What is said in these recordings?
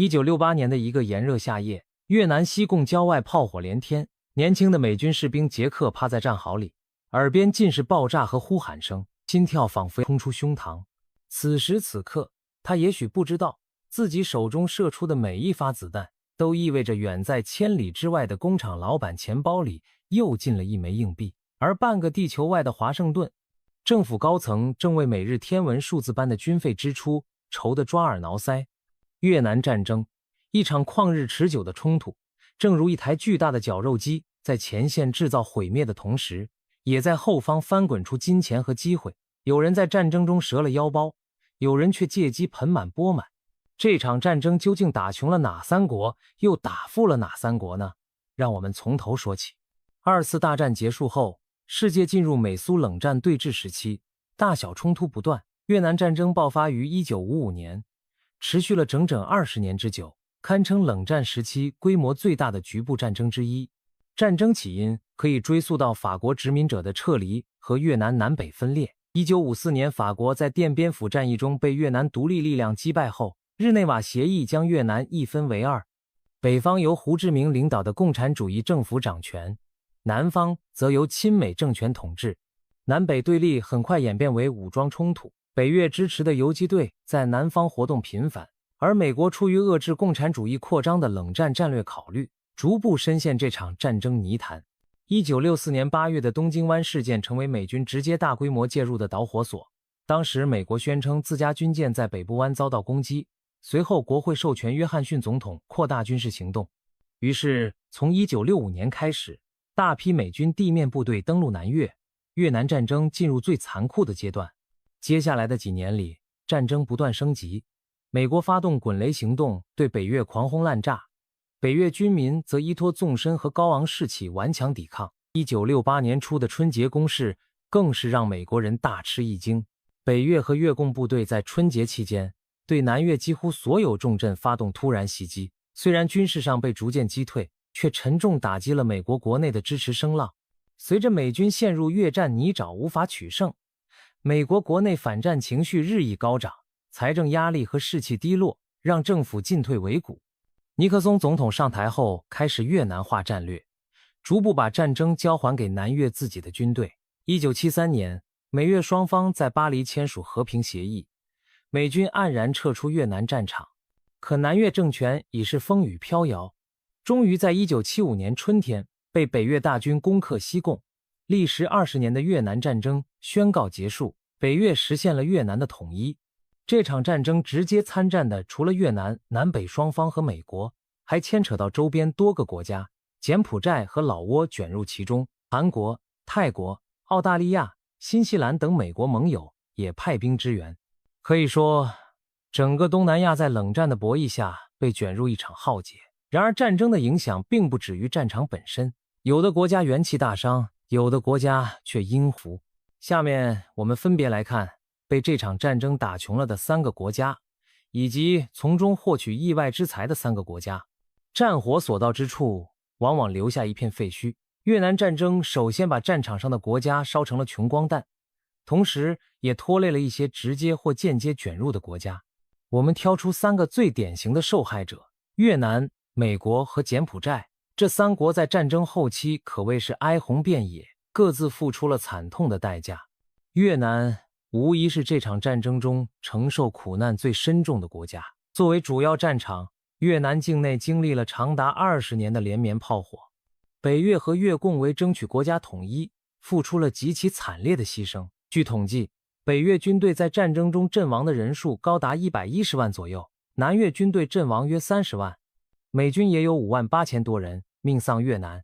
1968年的一个炎热夏夜，越南西贡郊外炮火连天，年轻的美军士兵杰克趴在战壕里，耳边尽是爆炸和呼喊声，心跳仿佛冲出胸膛。此时此刻，他也许不知道，自己手中射出的每一发子弹，都意味着远在千里之外的工厂老板钱包里又进了一枚硬币。而半个地球外的华盛顿，政府高层正为每日天文数字般的军费支出愁得抓耳挠腮。越南战争，一场旷日持久的冲突，正如一台巨大的绞肉机，在前线制造毁灭的同时，也在后方翻滚出金钱和机会。有人在战争中折了腰包，有人却借机盆满钵满。这场战争究竟打穷了哪三国，又打富了哪三国呢？让我们从头说起。二次大战结束后，世界进入美苏冷战对峙时期，大小冲突不断。越南战争爆发于1955年，持续了整整20年之久，堪称冷战时期规模最大的局部战争之一。战争起因可以追溯到法国殖民者的撤离和越南南北分裂。1954年，法国在奠边府战役中被越南独立力量击败后，日内瓦协议将越南一分为二，北方由胡志明领导的共产主义政府掌权，南方则由亲美政权统治。南北对立很快演变为武装冲突，北越支持的游击队在南方活动频繁，而美国出于遏制共产主义扩张的冷战战略考虑，逐步深陷这场战争泥潭。1964年8月的东京湾事件成为美军直接大规模介入的导火索。当时美国宣称自家军舰在北部湾遭到攻击，随后国会授权约翰逊总统扩大军事行动。于是从1965年开始，大批美军地面部队登陆南越，越南战争进入最残酷的阶段。接下来的几年里，战争不断升级，美国发动滚雷行动，对北越狂轰滥炸，北越军民则依托纵深和高昂士气顽强抵抗。1968年初的春节攻势更是让美国人大吃一惊。北越和越共部队在春节期间对南越几乎所有重镇发动突然袭击，虽然军事上被逐渐击退，却沉重打击了美国国内的支持声浪。随着美军陷入越战泥沼无法取胜，美国国内反战情绪日益高涨，财政压力和士气低落让政府进退维谷。尼克松总统上台后开始越南化战略，逐步把战争交还给南越自己的军队。1973年，美越双方在巴黎签署和平协议，美军黯然撤出越南战场。可南越政权已是风雨飘摇，终于在1975年春天被北越大军攻克西贡，历时20年的越南战争宣告结束，北越实现了越南的统一。这场战争直接参战的除了越南南北双方和美国，还牵扯到周边多个国家，柬埔寨和老挝卷入其中，韩国、泰国、澳大利亚、新西兰等美国盟友也派兵支援。可以说，整个东南亚在冷战的博弈下被卷入一场浩劫。然而战争的影响并不止于战场本身，有的国家元气大伤，有的国家却因福。下面我们分别来看被这场战争打穷了的3个国家，以及从中获取意外之财的3个国家。战火所到之处，往往留下一片废墟。越南战争首先把战场上的国家烧成了穷光蛋，同时也拖累了一些直接或间接卷入的国家。我们挑出3个最典型的受害者：越南、美国和柬埔寨。这3国在战争后期可谓是哀鸿遍野，各自付出了惨痛的代价。越南无疑是这场战争中承受苦难最深重的国家。作为主要战场，越南境内经历了长达20年的连绵炮火。北越和越共为争取国家统一，付出了极其惨烈的牺牲。据统计，北越军队在战争中阵亡的人数高达110万左右，南越军队阵亡约30万，美军也有58000多人命丧越南。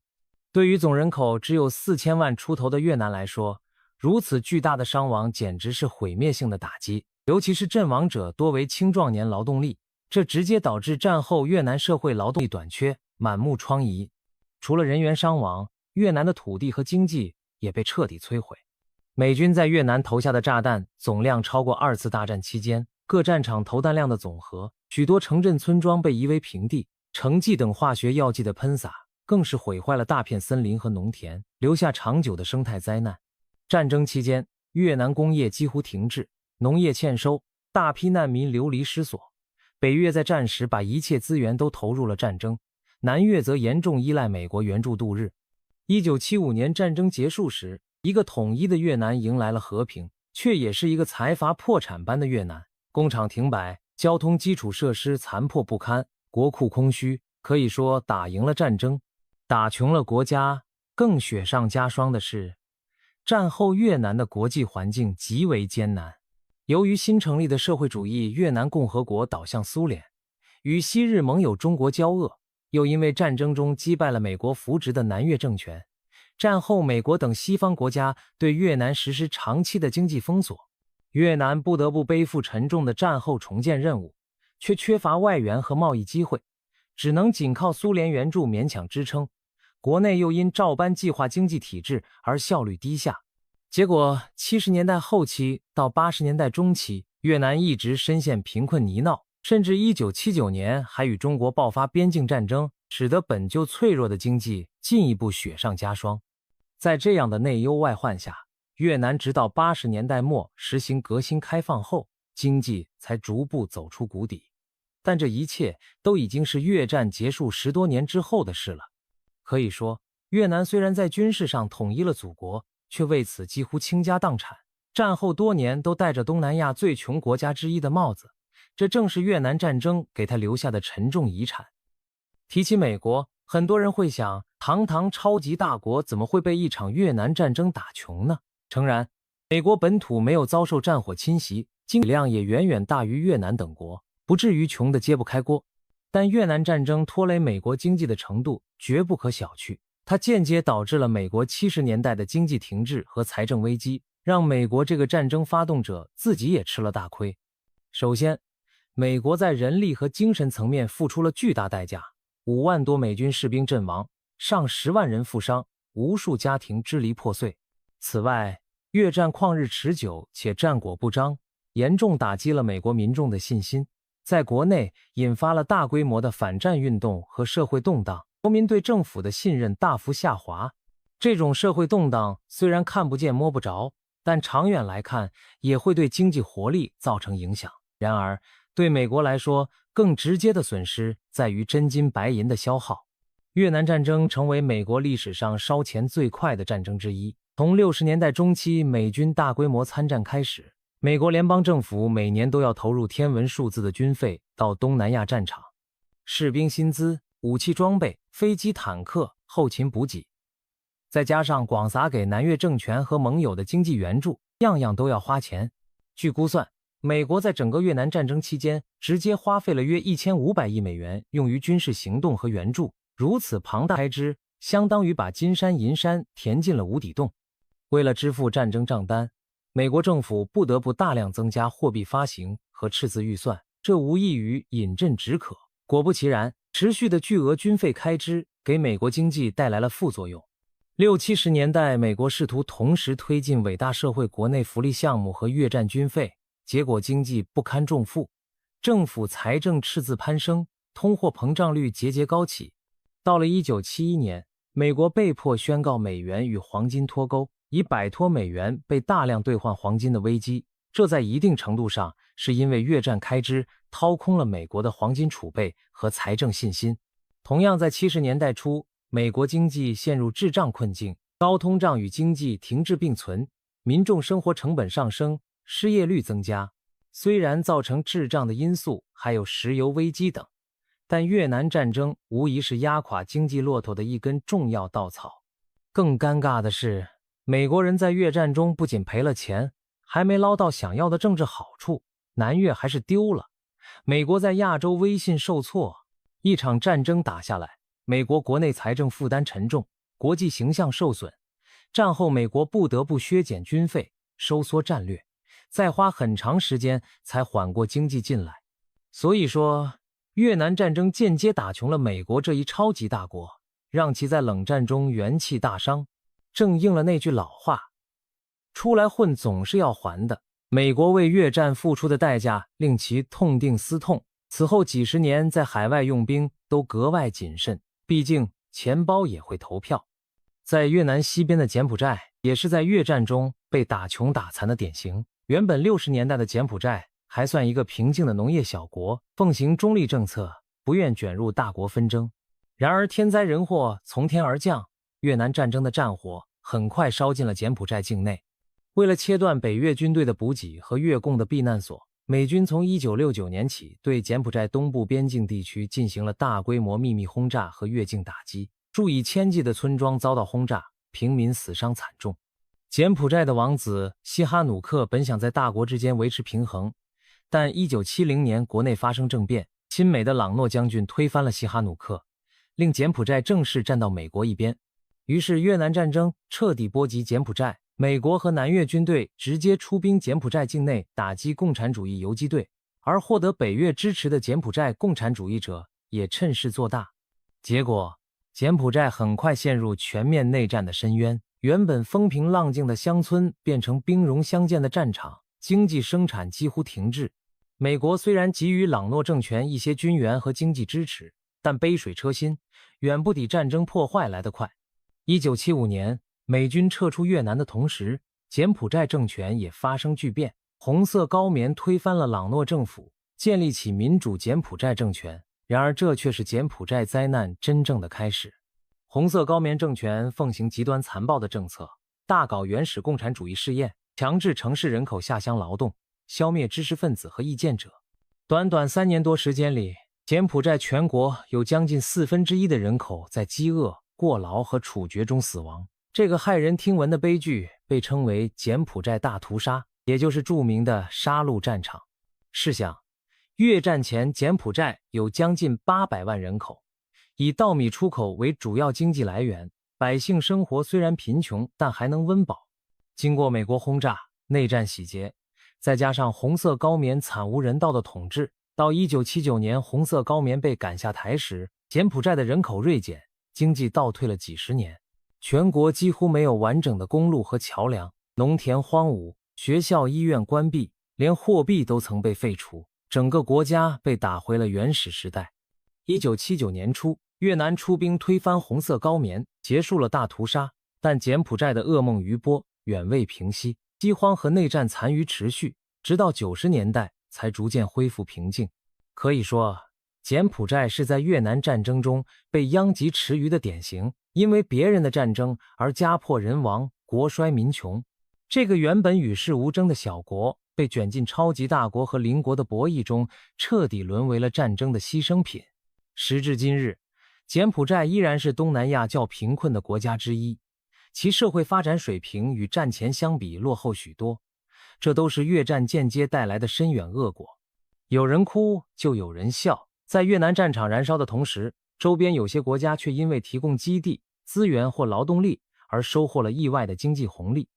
对于总人口只有4000万出头的越南来说，如此巨大的伤亡简直是毁灭性的打击，尤其是阵亡者多为青壮年劳动力，这直接导致战后越南社会劳动力短缺，满目疮痍。除了人员伤亡，越南的土地和经济也被彻底摧毁。美军在越南投下的炸弹总量超过2次大战期间各战场投弹量的总和，许多城镇村庄被夷为平地，城剂等化学药剂的喷洒更是毁坏了大片森林和农田，留下长久的生态灾难。战争期间，越南工业几乎停滞，农业欠收，大批难民流离失所，北越在战时把一切资源都投入了战争，南越则严重依赖美国援助度日。1975年战争结束时，一个统一的越南迎来了和平，却也是一个财阀破产般的越南。工厂停摆，交通基础设施残破不堪，国库空虚，可以说打赢了战争，打穷了国家。更雪上加霜的是，战后越南的国际环境极为艰难。由于新成立的社会主义越南共和国倒向苏联，与昔日盟友中国交恶，又因为战争中击败了美国扶植的南越政权，战后美国等西方国家对越南实施长期的经济封锁，越南不得不背负沉重的战后重建任务，却缺乏外援和贸易机会，只能仅靠苏联援助勉强支撑，国内又因照搬计划经济体制而效率低下。结果70年代后期到80年代中期，越南一直深陷贫困泥淖，甚至1979年还与中国爆发边境战争，使得本就脆弱的经济进一步雪上加霜。在这样的内忧外患下，越南直到80年代末实行革新开放后，经济才逐步走出谷底。但这一切都已经是越战结束10多年之后的事了。可以说，越南虽然在军事上统一了祖国，却为此几乎倾家荡产，战后多年都戴着东南亚最穷国家之一的帽子，这正是越南战争给他留下的沉重遗产。提起美国，很多人会想，堂堂超级大国怎么会被一场越南战争打穷呢？诚然，美国本土没有遭受战火侵袭，经济量也远远大于越南等国，不至于穷得揭不开锅。但越南战争拖累美国经济的程度绝不可小觑，它间接导致了美国70年代的经济停滞和财政危机，让美国这个战争发动者自己也吃了大亏。首先，美国在人力和精神层面付出了巨大代价，5万多美军士兵阵亡，上10万人负伤，无数家庭支离破碎。此外，越战旷日持久且战果不彰，严重打击了美国民众的信心，在国内引发了大规模的反战运动和社会动荡，国民对政府的信任大幅下滑。这种社会动荡虽然看不见摸不着，但长远来看也会对经济活力造成影响。然而，对美国来说，更直接的损失在于真金白银的消耗。越南战争成为美国历史上烧钱最快的战争之一。从60年代中期美军大规模参战开始，美国联邦政府每年都要投入天文数字的军费到东南亚战场，士兵薪资、武器装备、飞机坦克、后勤补给，再加上广撒给南越政权和盟友的经济援助，样样都要花钱。据估算，美国在整个越南战争期间直接花费了约1500亿美元用于军事行动和援助，如此庞大开支相当于把金山银山填进了无底洞。为了支付战争账单，美国政府不得不大量增加货币发行和赤字预算，这无异于饮鸩止渴。果不其然，持续的巨额军费开支给美国经济带来了副作用。60、70年代，美国试图同时推进伟大社会国内福利项目和越战军费，结果经济不堪重负，政府财政赤字攀升，通货膨胀率节节高起。到了1971年，美国被迫宣告美元与黄金脱钩，以摆脱美元被大量兑换黄金的危机。这在一定程度上是因为越战开支掏空了美国的黄金储备和财政信心。同样在70年代初，美国经济陷入滞胀困境，高通胀与经济停滞并存，民众生活成本上升，失业率增加。虽然造成滞胀的因素还有石油危机等，但越南战争无疑是压垮经济骆驼的一根重要稻草。更尴尬的是，美国人在越战中不仅赔了钱，还没捞到想要的政治好处，南越还是丢了。美国在亚洲威信受挫，一场战争打下来，美国国内财政负担沉重，国际形象受损。战后美国不得不削减军费，收缩战略，再花很长时间才缓过经济劲来。所以说，越南战争间接打穷了美国这一超级大国，让其在冷战中元气大伤。正应了那句老话，出来混总是要还的。美国为越战付出的代价令其痛定思痛，此后几十年在海外用兵都格外谨慎，毕竟钱包也会投票。在越南西边的柬埔寨也是在越战中被打穷打残的典型。原本60年代的柬埔寨还算一个平静的农业小国，奉行中立政策，不愿卷入大国纷争。然而天灾人祸从天而降，越南战争的战火很快烧进了柬埔寨境内。为了切断北越军队的补给和越共的避难所，美军从1969年起对柬埔寨东部边境地区进行了大规模秘密轰炸和越境打击，数以千计的村庄遭到轰炸，平民死伤惨重。柬埔寨的王子西哈努克本想在大国之间维持平衡，但1970年国内发生政变，亲美的朗诺将军推翻了西哈努克，令柬埔寨正式站到美国一边。于是越南战争彻底波及柬埔寨，美国和南越军队直接出兵柬埔寨境内打击共产主义游击队，而获得北越支持的柬埔寨共产主义者也趁势做大。结果柬埔寨很快陷入全面内战的深渊，原本风平浪静的乡村变成兵戎相见的战场，经济生产几乎停滞。美国虽然给予朗诺政权一些军援和经济支持，但杯水车薪，远不抵战争破坏来得快。1975年，美军撤出越南的同时，柬埔寨政权也发生巨变，红色高棉推翻了朗诺政府，建立起民主柬埔寨政权。然而这却是柬埔寨灾难真正的开始。红色高棉政权奉行极端残暴的政策，大搞原始共产主义试验，强制城市人口下乡劳动，消灭知识分子和意见者。短短3年多时间里，柬埔寨全国有将近1/4的人口在饥饿、过劳和处决中死亡。这个骇人听闻的悲剧被称为柬埔寨大屠杀，也就是著名的杀戮战场。试想，越战前柬埔寨有将近800万人口，以稻米出口为主要经济来源，百姓生活虽然贫穷，但还能温饱。经过美国轰炸、内战洗劫，再加上红色高棉惨无人道的统治，到1979年红色高棉被赶下台时，柬埔寨的人口锐减，经济倒退了几十年。全国几乎没有完整的公路和桥梁，农田荒芜，学校医院关闭，连货币都曾被废除，整个国家被打回了原始时代。1979年初，越南出兵推翻红色高棉，结束了大屠杀，但柬埔寨的噩梦余波远未平息，饥荒和内战残余持续，直到90年代才逐渐恢复平静。可以说，柬埔寨是在越南战争中被殃及池鱼的典型，因为别人的战争而家破人亡，国衰民穷。这个原本与世无争的小国，被卷进超级大国和邻国的博弈中，彻底沦为了战争的牺牲品。时至今日，柬埔寨依然是东南亚较贫困的国家之一，其社会发展水平与战前相比落后许多，这都是越战间接带来的深远恶果。有人哭就有人笑，在越南战场燃烧的同时，周边有些国家却因为提供基地、资源或劳动力而收获了意外的经济红利。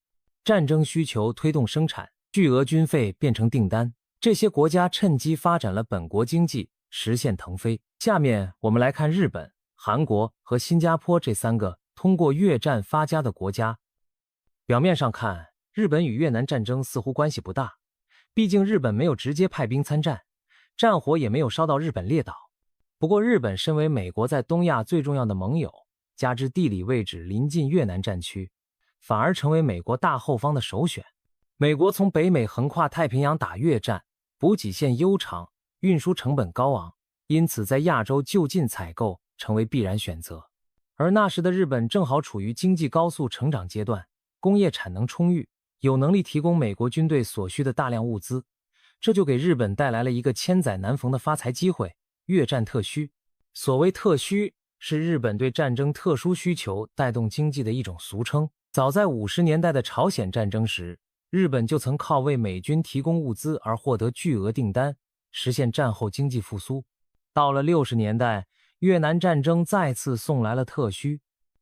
战争需求推动生产，巨额军费变成订单，这些国家趁机发展了本国经济，实现腾飞。下面我们来看日本、韩国和新加坡这3个通过越战发家的国家。表面上看，日本与越南战争似乎关系不大，毕竟日本没有直接派兵参战，战火也没有烧到日本列岛。不过日本身为美国在东亚最重要的盟友，加之地理位置临近越南战区，反而成为美国大后方的首选。美国从北美横跨太平洋打越战，补给线悠长，运输成本高昂，因此在亚洲就近采购成为必然选择。而那时的日本正好处于经济高速成长阶段，工业产能充裕，有能力提供美国军队所需的大量物资，这就给日本带来了一个千载难逢的发财机会——越战特需。所谓特需，是日本对战争特殊需求带动经济的一种俗称。早在50年代的朝鲜战争时，日本就曾靠为美军提供物资而获得巨额订单，实现战后经济复苏。到了60年代，越南战争再次送来了特需，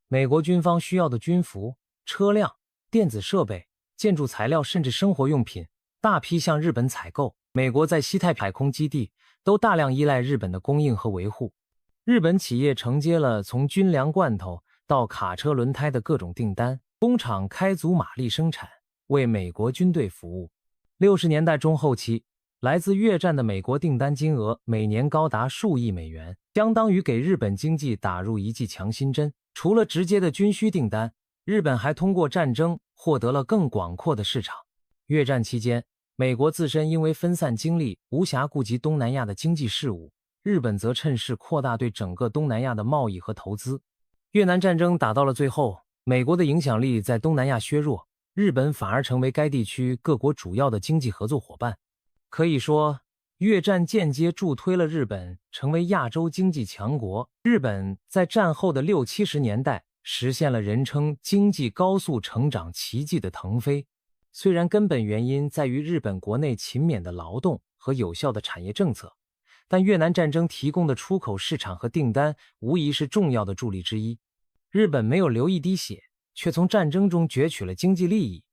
美国军方需要的军服、车辆、电子设备、建筑材料甚至生活用品，大批向日本采购。美国在西太平洋海空基地都大量依赖日本的供应和维护。日本企业承接了从军粮罐头到卡车轮胎的各种订单，工厂开足马力生产，为美国军队服务。60年代中后期，来自越战的美国订单金额每年高达数亿美元，相当于给日本经济打入一剂强心针。除了直接的军需订单，日本还通过战争获得了更广阔的市场。越战期间，美国自身因为分散精力，无暇顾及东南亚的经济事务，日本则趁势扩大对整个东南亚的贸易和投资。越南战争打到了最后，美国的影响力在东南亚削弱，日本反而成为该地区各国主要的经济合作伙伴。可以说，越战间接助推了日本成为亚洲经济强国。日本在战后的60、70年代实现了人称经济高速成长奇迹的腾飞。虽然根本原因在于日本国内勤勉的劳动和有效的产业政策，但越南战争提供的出口市场和订单无疑是重要的助力之一。日本没有流一滴血，却从战争中攫取了经济利益，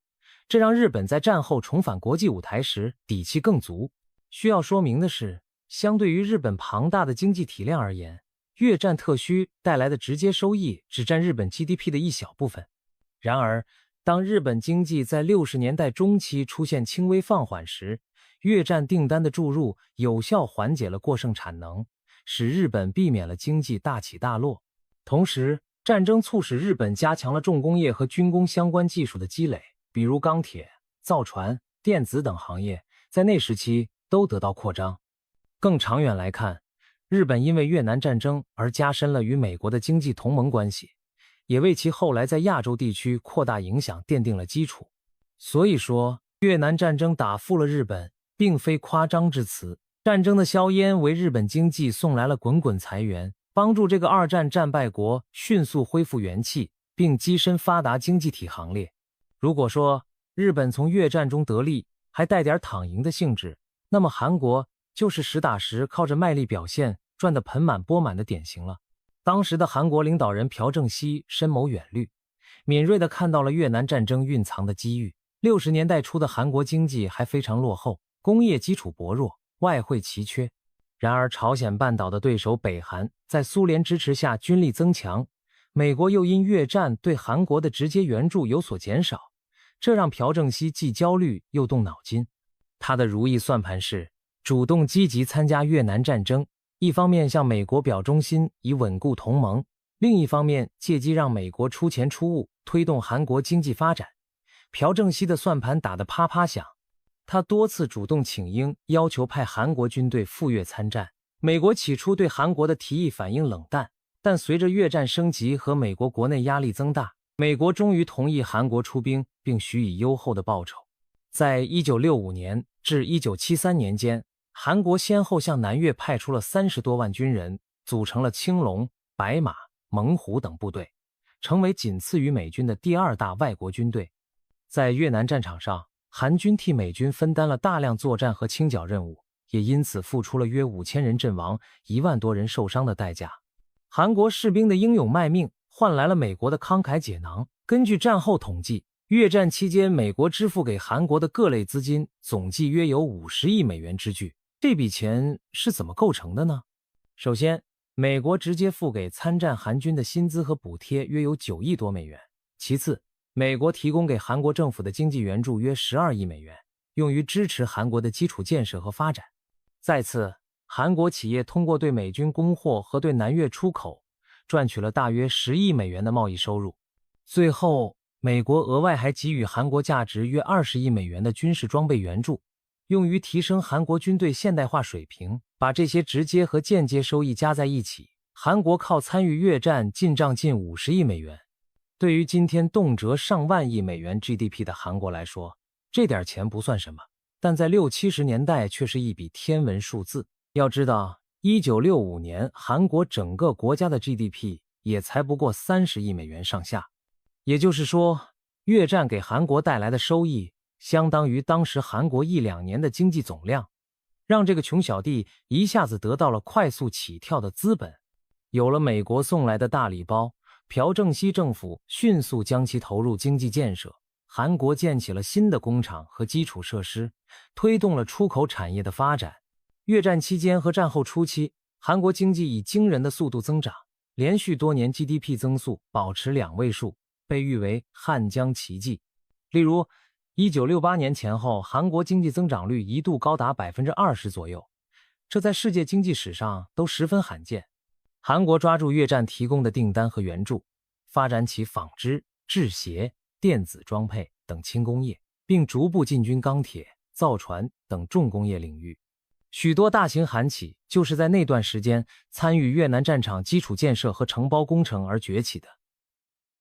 这让日本在战后重返国际舞台时底气更足。需要说明的是，相对于日本庞大的经济体量而言，越战特需带来的直接收益只占日本 GDP 的一小部分。然而，当日本经济在60年代中期出现轻微放缓时，越战订单的注入有效缓解了过剩产能，使日本避免了经济大起大落。同时，战争促使日本加强了重工业和军工相关技术的积累，比如钢铁、造船、电子等行业，在那时期都得到扩张。更长远来看，日本因为越南战争而加深了与美国的经济同盟关系，也为其后来在亚洲地区扩大影响奠定了基础。所以说，越南战争打富了日本，并非夸张之词。战争的硝烟为日本经济送来了滚滚财源，帮助这个二战战败国迅速恢复元气，并跻身发达经济体行列。如果说日本从越战中得利，还带点躺赢的性质，那么韩国就是实打实靠着卖力表现赚得盆满钵满的典型了。当时的韩国领导人朴正熙深谋远虑，敏锐地看到了越南战争蕴藏的机遇。60年代初的韩国经济还非常落后，工业基础薄弱，外汇奇缺。然而朝鲜半岛的对手北韩在苏联支持下军力增强，美国又因越战对韩国的直接援助有所减少，这让朴正熙既焦虑又动脑筋。他的如意算盘是主动积极参加越南战争，一方面向美国表忠心以稳固同盟，另一方面借机让美国出钱出物，推动韩国经济发展。朴正熙的算盘打得啪啪响，他多次主动请缨，要求派韩国军队赴越参战。美国起初对韩国的提议反应冷淡，但随着越战升级和美国国内压力增大，美国终于同意韩国出兵，并许以优厚的报酬。在1965年至1973年间，韩国先后向南越派出了30多万军人，组成了青龙、白马、猛虎等部队，成为仅次于美军的第2大外国军队。在越南战场上，韩军替美军分担了大量作战和清剿任务，也因此付出了约5000人阵亡、1万多人受伤的代价。韩国士兵的英勇卖命换来了美国的慷慨解囊。根据战后统计，越战期间美国支付给韩国的各类资金总计约有50亿美元之巨。这笔钱是怎么构成的呢？首先，美国直接付给参战韩军的薪资和补贴约有9亿多美元。其次，美国提供给韩国政府的经济援助约12亿美元，用于支持韩国的基础建设和发展。再次，韩国企业通过对美军供货和对南越出口，赚取了大约10亿美元的贸易收入。最后，美国额外还给予韩国价值约20亿美元的军事装备援助，用于提升韩国军队现代化水平。把这些直接和间接收益加在一起，韩国靠参与越战进账近50亿美元。对于今天动辄上万亿美元 GDP 的韩国来说，这点钱不算什么，但在60、70年代却是一笔天文数字。要知道，1965年韩国整个国家的 GDP 也才不过30亿美元上下。也就是说，越战给韩国带来的收益相当于当时韩国1、2年的经济总量，让这个穷小弟一下子得到了快速起跳的资本。有了美国送来的大礼包，朴正熙政府迅速将其投入经济建设，韩国建起了新的工厂和基础设施，推动了出口产业的发展。越战期间和战后初期，韩国经济以惊人的速度增长，连续多年 GDP 增速保持2位数，被誉为汉江奇迹。例如1968年前后，韩国经济增长率一度高达 20% 左右，这在世界经济史上都十分罕见。韩国抓住越战提供的订单和援助，发展起纺织、制鞋、电子装配等轻工业，并逐步进军钢铁、造船等重工业领域。许多大型韩企就是在那段时间参与越南战场基础建设和承包工程而崛起的。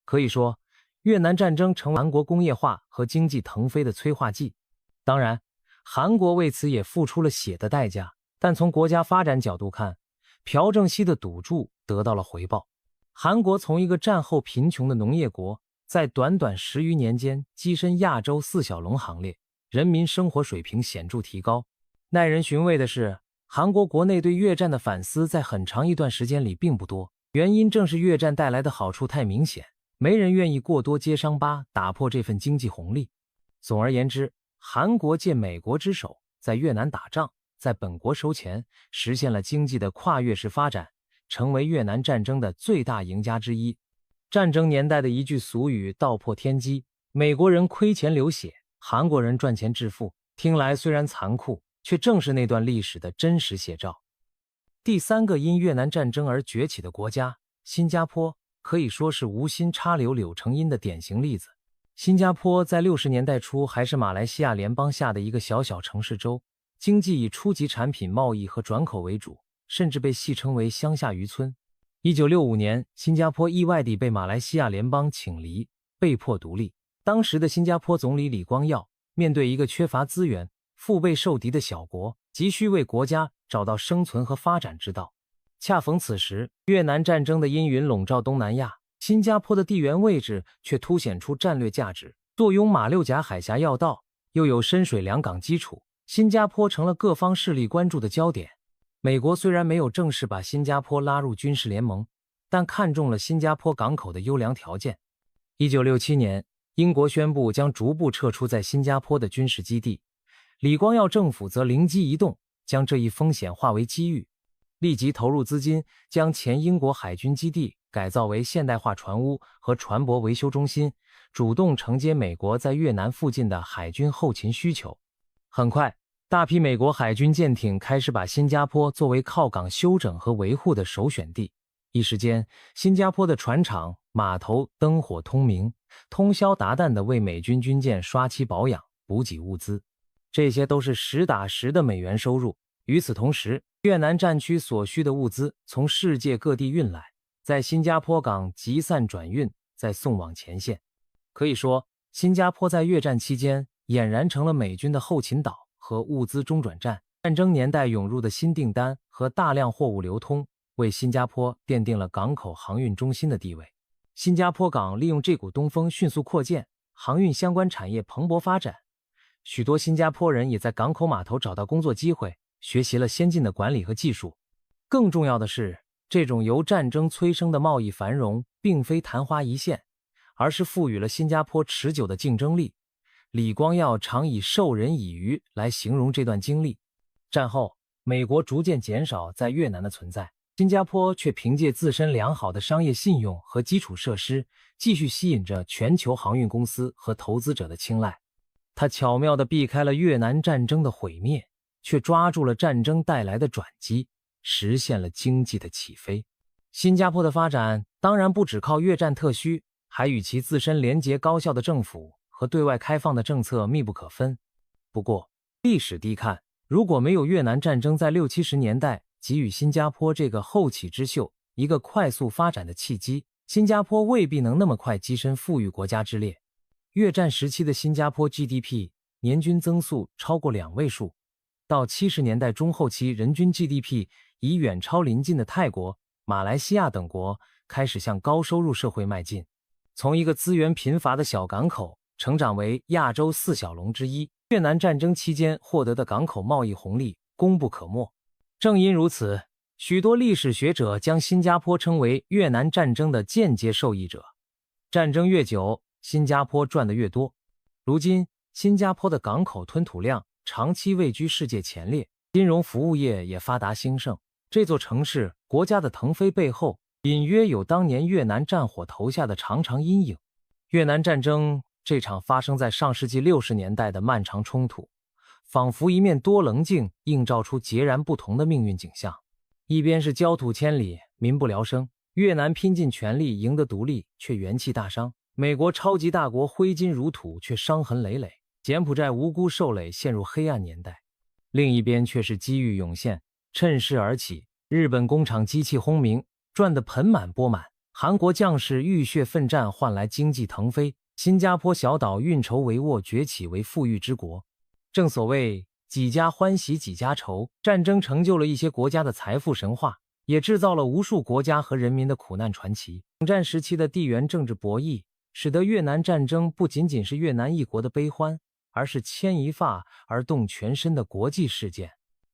可以说，越南战争成为韩国工业化和经济腾飞的催化剂。当然，韩国为此也付出了血的代价，但从国家发展角度看，朴正熙的赌注得到了回报。韩国从一个战后贫穷的农业国，在短短10余年间跻身亚洲4小龙行列，人民生活水平显著提高。耐人寻味的是，韩国国内对越战的反思在很长一段时间里并不多，原因正是越战带来的好处太明显，没人愿意过多揭伤疤，打破这份经济红利。总而言之，韩国借美国之手，在越南打仗，在本国收钱，实现了经济的跨越式发展，成为越南战争的最大赢家之一。战争年代的一句俗语道破天机，美国人亏钱流血，韩国人赚钱致富，听来虽然残酷，却正是那段历史的真实写照。第三个因越南战争而崛起的国家，新加坡，可以说是无心插柳柳成荫的典型例子。新加坡在60年代初还是马来西亚联邦下的一个小小城市州，经济以初级产品贸易和转口为主，甚至被戏称为乡下渔村。1965年，新加坡意外地被马来西亚联邦请离，被迫独立。当时的新加坡总理李光耀面对一个缺乏资源、腹背受敌的小国，急需为国家找到生存和发展之道。恰逢此时，越南战争的阴云笼罩东南亚，新加坡的地缘位置却凸显出战略价值。坐拥马六甲海峡要道，又有深水良港基础，新加坡成了各方势力关注的焦点。美国虽然没有正式把新加坡拉入军事联盟，但看中了新加坡港口的优良条件。1967年，英国宣布将逐步撤出在新加坡的军事基地，李光耀政府则灵机一动，将这一风险化为机遇，立即投入资金，将前英国海军基地改造为现代化船坞和船舶维修中心，主动承接美国在越南附近的海军后勤需求。很快，大批美国海军舰艇开始把新加坡作为靠港修整和维护的首选地。一时间，新加坡的船厂、码头灯火通明，通宵达旦地为美军军舰刷漆保养、补给物资，这些都是实打实的美元收入。与此同时，越南战区所需的物资从世界各地运来，在新加坡港集散转运，再送往前线。可以说，新加坡在越战期间俨然成了美军的后勤岛和物资中转站。战争年代涌入的新订单和大量货物流通，为新加坡奠定了港口航运中心的地位。新加坡港利用这股东风迅速扩建，航运相关产业蓬勃发展。许多新加坡人也在港口码头找到工作机会，学习了先进的管理和技术。更重要的是，这种由战争催生的贸易繁荣并非昙花一现，而是赋予了新加坡持久的竞争力。李光耀常以授人以渔来形容这段经历。战后，美国逐渐减少在越南的存在，新加坡却凭借自身良好的商业信用和基础设施，继续吸引着全球航运公司和投资者的青睐。它巧妙地避开了越南战争的毁灭，却抓住了战争带来的转机，实现了经济的起飞。新加坡的发展当然不只靠越战特需，还与其自身廉洁高效的政府和对外开放的政策密不可分。不过，历史低看，如果没有越南战争在60、70年代给予新加坡这个后起之秀一个快速发展的契机，新加坡未必能那么快跻身富裕国家之列。越战时期的新加坡 GDP 年均增速超过2位数，到70年代中后期，人均 GDP 已远超邻近的泰国、马来西亚等国，开始向高收入社会迈进。从一个资源贫乏的小港口成长为亚洲4小龙之一，越南战争期间获得的港口贸易红利功不可没。正因如此，许多历史学者将新加坡称为越南战争的间接受益者。战争越久，新加坡赚得越多。如今，新加坡的港口吞吐量长期位居世界前列，金融服务业也发达兴盛。这座城市国家的腾飞背后，隐约有当年越南战火投下的长长阴影。越南战争这场发生在上世纪60年代的漫长冲突，仿佛一面多棱镜映照出截然不同的命运景象。一边是焦土千里，民不聊生，越南拼尽全力赢得独立，却元气大伤；美国超级大国挥金如土，却伤痕累累。柬埔寨无辜受累，陷入黑暗年代。另一边却是机遇涌现，趁势而起，日本工厂机器轰鸣，赚得盆满钵满。韩国将士浴血奋战，换来经济腾飞。新加坡小岛运筹帷幄，崛起为富裕之国。正所谓几家欢喜几家愁，战争成就了一些国家的财富神话，也制造了无数国家和人民的苦难传奇。冷战时期的地缘政治博弈，使得越南战争不仅仅是越南一国的悲欢，而是牵一发而动全身的国际事件。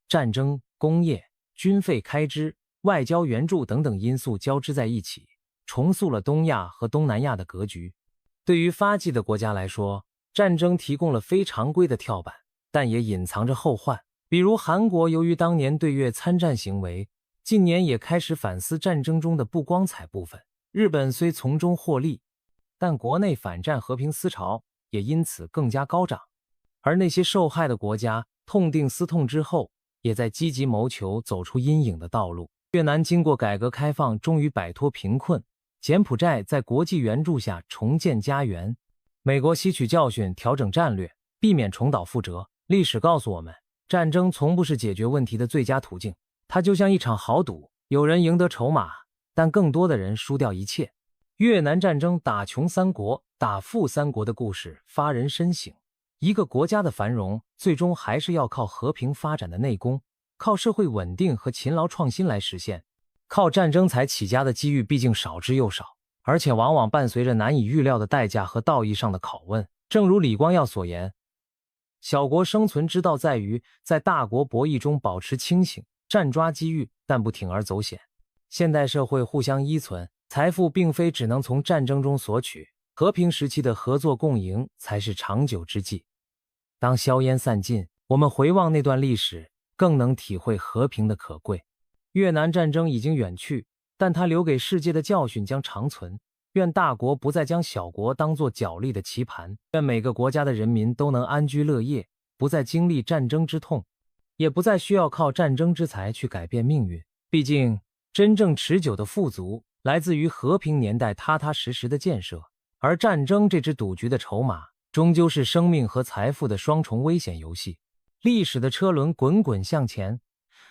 战争、工业、军费开支、外交援助等等因素交织在一起，重塑了东亚和东南亚的格局。对于发迹的国家来说，战争提供了非常规的跳板，但也隐藏着后患。比如韩国由于当年对越参战行为，近年也开始反思战争中的不光彩部分。日本虽从中获利，但国内反战和平思潮也因此更加高涨。而那些受害的国家痛定思痛之后，也在积极谋求走出阴影的道路。越南经过改革开放，终于摆脱贫困。柬埔寨在国际援助下重建家园，美国吸取教训，调整战略，避免重蹈覆辙。历史告诉我们，战争从不是解决问题的最佳途径，它就像一场豪赌，有人赢得筹码，但更多的人输掉一切。越南战争打穷三国，打富三国的故事发人深省。一个国家的繁荣，最终还是要靠和平发展的内功，靠社会稳定和勤劳创新来实现。靠战争才起家的机遇毕竟少之又少，而且往往伴随着难以预料的代价和道义上的拷问。正如李光耀所言，小国生存之道在于在大国博弈中保持清醒，战抓机遇，但不铤而走险。现代社会互相依存，财富并非只能从战争中索取，和平时期的合作共赢才是长久之计。当硝烟散尽，我们回望那段历史，更能体会和平的可贵。越南战争已经远去，但它留给世界的教训将长存。愿大国不再将小国当作角力的棋盘，愿每个国家的人民都能安居乐业，不再经历战争之痛，也不再需要靠战争之财去改变命运。毕竟，真正持久的富足来自于和平年代踏踏实实的建设，而战争这只赌局的筹码，终究是生命和财富的双重危险游戏。历史的车轮滚滚向前，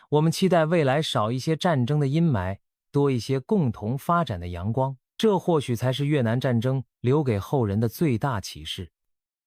我们期待未来少一些战争的阴霾，多一些共同发展的阳光。这或许才是越南战争留给后人的最大启示。